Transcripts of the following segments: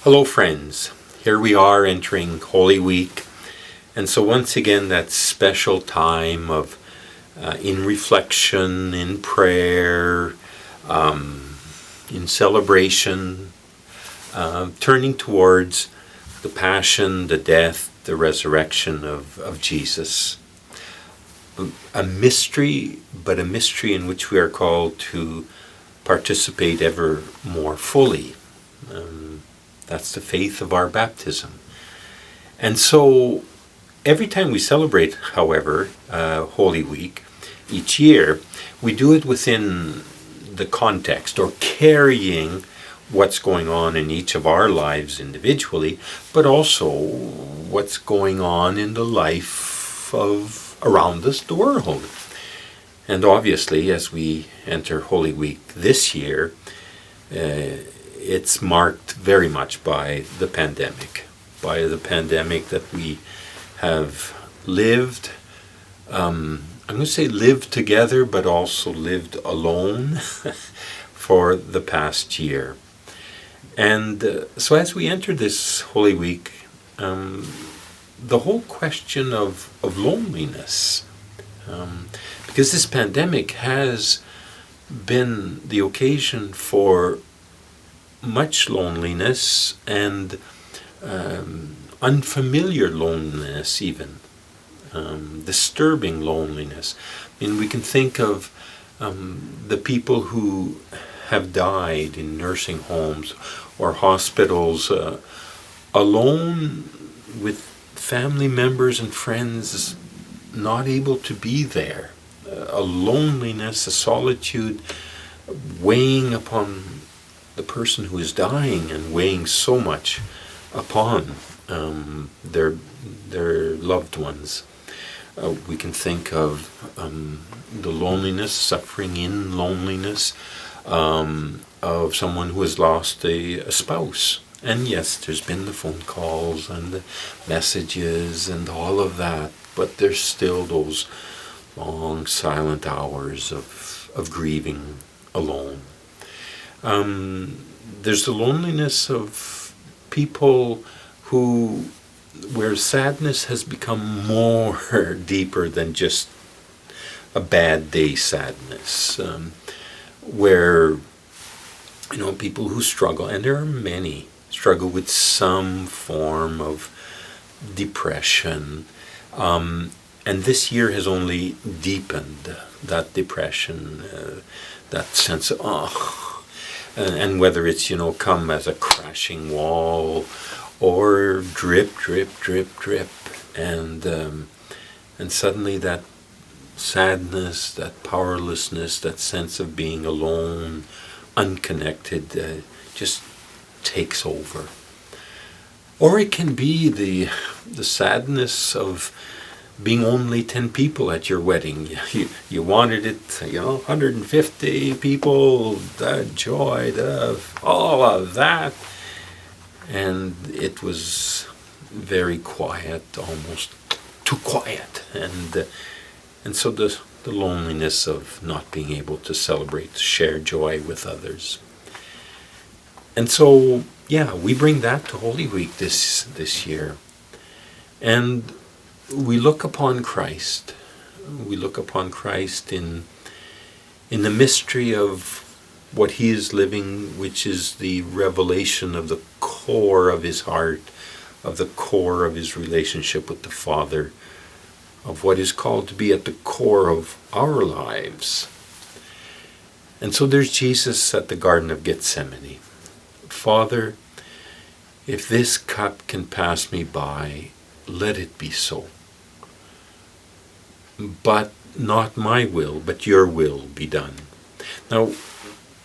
Hello friends, here we are entering Holy Week, and so once again that special time of in reflection, in prayer, in celebration, turning towards the passion, the death, the resurrection of Jesus. A mystery, but a mystery in which we are called to participate ever more fully. That's the faith of our baptism. And so every time we celebrate, however, Holy Week, each year, we do it within the context or carrying what's going on in each of our lives individually, but also what's going on in the life of around us, the world. And obviously, as we enter Holy Week this year, it's marked very much by the pandemic that we have lived. I'm going to say lived together, but also lived alone for the past year. And so as we enter this Holy Week, the whole question of loneliness, because this pandemic has been the occasion for much loneliness and unfamiliar loneliness even, disturbing loneliness. I mean, we can think of the people who have died in nursing homes or hospitals, alone with family members and friends not able to be there. A loneliness, a solitude weighing upon the person who is dying and weighing so much upon their loved ones. We can think of the loneliness, suffering in loneliness of someone who has lost a spouse. And yes, there's been the phone calls and the messages and all of that, but there's still those long silent hours of grieving alone. There's the loneliness of people where sadness has become more deeper than just a bad day sadness, where people who struggle, and there are many, struggle with some form of depression, and this year has only deepened that depression, that sense of and whether it's come as a crashing wall or drip, and suddenly that sadness, that powerlessness, that sense of being alone, unconnected, just takes over. Or it can be the sadness of being only 10 people at your wedding. You wanted it, 150 people, the joy, all of that. And it was very quiet, almost too quiet. And so the loneliness of not being able to celebrate, share joy with others. And so, we bring that to Holy Week this year. And we look upon Christ. We look upon Christ in the mystery of what he is living, which is the revelation of the core of his heart, of the core of his relationship with the Father, of what is called to be at the core of our lives. And so there's Jesus at the Garden of Gethsemane. Father, if this cup can pass me by, let it be so. But not my will, but your will be done. Now,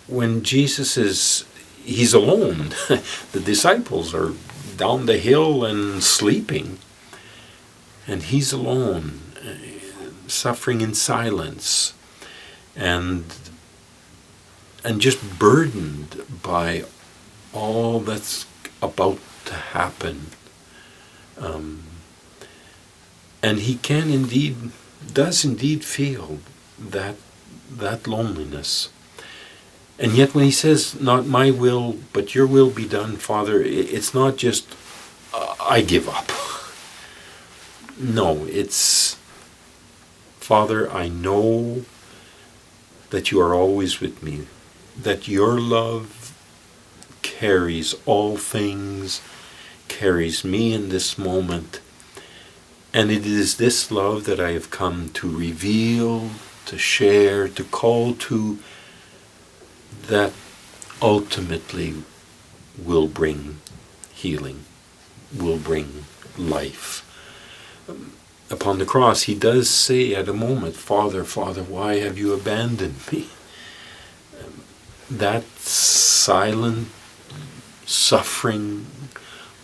when Jesus he's alone, the disciples are down the hill and sleeping, and he's alone, suffering in silence, and just burdened by all that's about to happen. And he does indeed feel that loneliness. And yet when he says, not my will, but your will be done, Father, it's not just, I give up. No, it's, Father, I know that you are always with me, that your love carries all things, carries me in this moment, and it is this love that I have come to reveal, to share, to call to, that ultimately will bring healing, will bring life. Upon the cross, he does say at a moment, Father, Father, why have you abandoned me? That silent suffering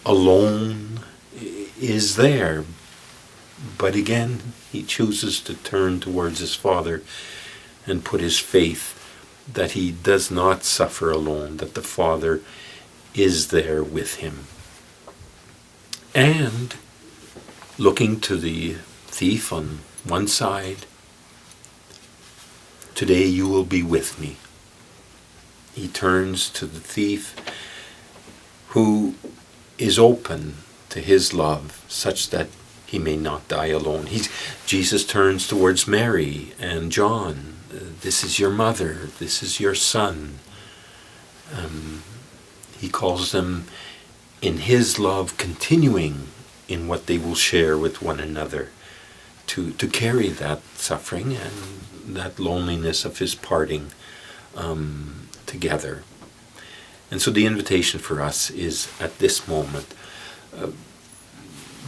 alone is there. But again, he chooses to turn towards his Father and put his faith that he does not suffer alone, that the Father is there with him. And looking to the thief on one side, today you will be with me. He turns to the thief who is open to his love such that he may not die alone. Jesus turns towards Mary and John. This is your mother. This is your son. He calls them in his love, continuing in what they will share with one another, to carry that suffering and that loneliness of his parting together. And so the invitation for us is at this moment,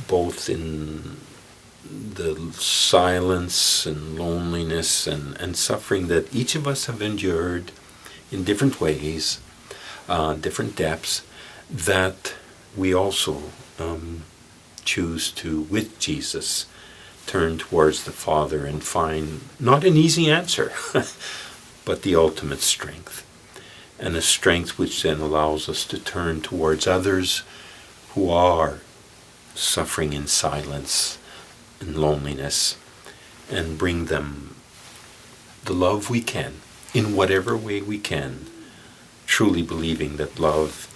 both in the silence and loneliness and suffering that each of us have endured in different ways, different depths, that we also choose to, with Jesus, turn towards the Father and find not an easy answer, but the ultimate strength. And a strength which then allows us to turn towards others who are suffering in silence and loneliness, and bring them the love we can, in whatever way we can, truly believing that love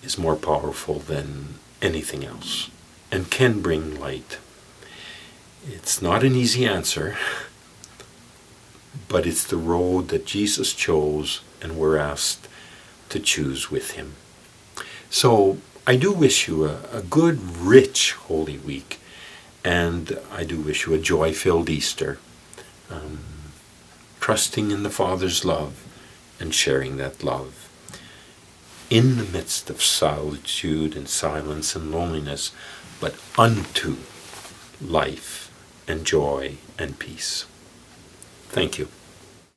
is more powerful than anything else and can bring light. It's not an easy answer, but it's the road that Jesus chose and we're asked to choose with him. So I do wish you a good, rich Holy Week, and I do wish you a joy-filled Easter, trusting in the Father's love and sharing that love in the midst of solitude and silence and loneliness, but unto life and joy and peace. Thank you.